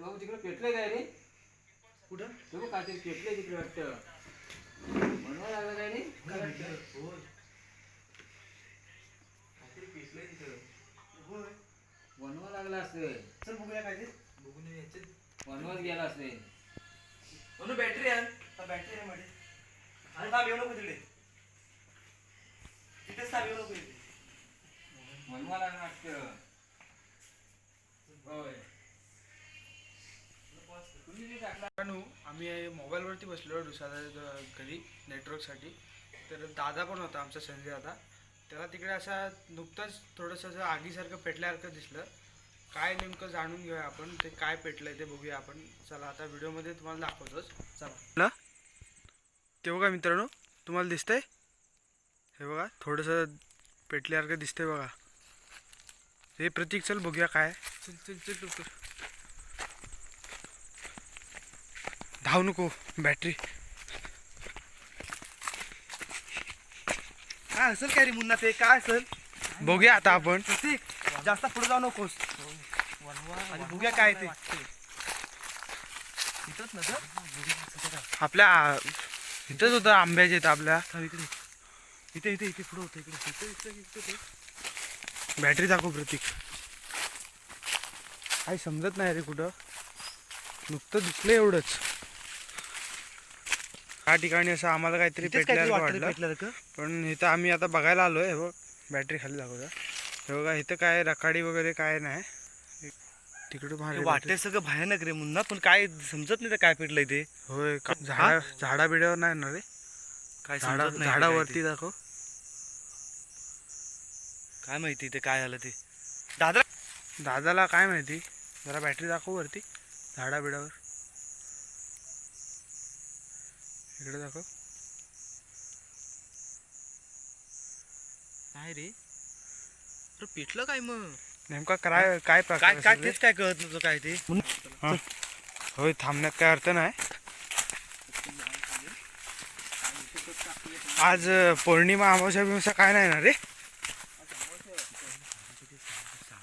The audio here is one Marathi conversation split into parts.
बाबू तिकडे पेटलंय काय रे? कुठं तो काहीतरी पेटलंय तिकडे वाटतं. बनवा लागलं काय रे? होय काहीतरी पेटलंय तिकडं. होय बनवा लागला असेल. चल बघूया काय ते. बघून यायचे बनवत गेला असेल. म्हणून बॅटरी आण. बॅटरी आहे मध्ये. आणि थांब येऊ नको तिकडे. तिथेच थांब येऊ नको इथे. बनवा लागलं वाटतं. होय. आम्ही मोबाईलवरती बसलो दुसऱ्या घरी नेटवर्कसाठी. तर दादा पण होता आमचा संजय दादा. त्याला तिकडे असा नुकतंच थोडंसं असं आगीसारखं पेटल्यासारखं दिसलं. काय नेमकं जाणून घेऊया आपण, ते काय पेटलंय ते बघूया आपण. चला आता व्हिडिओमध्ये तुम्हाला दाखवतोच. चला ते बघा मित्रांनो, तुम्हाला दिसतंय हे बघा, थोडंसं पेटल्यासारखं दिसतंय बघा. हे प्रतीक चल बघूया काय. चल चल चल लवकर. धाव नको, बॅटरी. काय असेल काय रे मुन्ना, ते काय असेल बघूया आता आपण. जास्त पुढे जाऊ नकोस. आणि बघूया काय ते. इथंच ना आपल्या इथंच होतं आंब्याचे इथं आपल्या. इकडे इथे इथे इथे पुढे होतं. इकडे इथे इथे इथे. बॅटरी दाखव प्रतीक. काही समजत नाही रे कुठं. नुकतं दिसलं एवढंच. या ठिकाणी असं आम्हाला काहीतरी पेटल्यासारखं वाटलं. पण इथं आम्ही आता बघायला आलोय. हे बघ बॅटरी खाली दाखवता. हे बघा इथं काय रखाडी वगैरे काय नाही. तिकडे वाटते सगळं भयानक रे मुन्ना, पण काय समजत नाही काय पेटलंय ते. होय झाडा बिड्यावर नाही ना रे. काय झाडावरती दाखव. काय माहिती ते काय झालं ते. दादाला काय माहिती. जरा बॅटरी दाखव वरती झाडा बिडावर. इकडे दाखव. नाही रे पेटलं काय मग नेमका काय काय प्रकार काय तेच काय कळत नव्हतं काय ते. होय थांबण्यात काय अर्थ नाही. आज पौर्णिमा अमावस्या बिमावस्या काय नाही ना रे.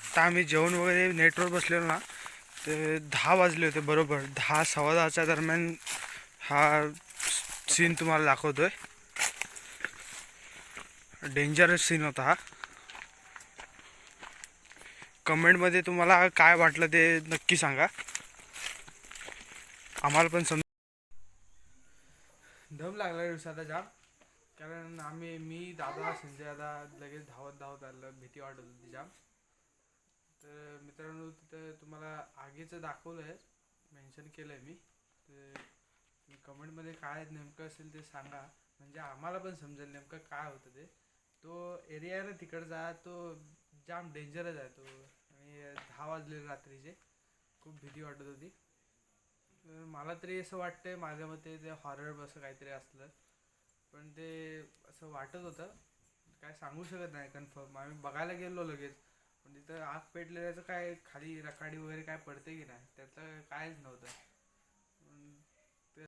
आता आम्ही जेवण वगैरे नेटवर बसलेलो ना, ते 10 वाजले होते बरोबर. 10 सव्वा 10च्या दरम्यान हा सीन तुम्हाला दाखवतोय. डेंजरस सीन होता हा. कमेंटमध्ये तुम्हाला काय वाटलं ते नक्की सांगा. आम्हाला पण दम लागला दिवसाचा जाम. कारण मी दादा संजय दादा लगेच धावत आलं. भीती वाटत होती जाम. तर मित्रांनो तिथं तुम्हाला आगीचं दाखवलं आहे, मेन्शन केलं आहे मी. तर कमेंटमध्ये काय नेमकं असेल ते सांगा, म्हणजे आम्हाला पण समजेल नेमकं काय होतं ते. तो एरिया आहे ना तिकडचा, तो जाम डेंजरस आहे तो. आणि 10 वाजले रात्रीचे. खूप भीती वाटत होती. मला तरी असं वाटतंय माझ्या मते ते हॉरर असं काहीतरी असलं. पण ते असं वाटत होतं. काय सांगू शकत नाही कन्फर्म. आम्ही बघायला गेलो लगेच, पण तिथं आग पेटलेल्याचं काय खाली रखाडी वगैरे काय पडते की नाही त्याचं कायच नव्हतं.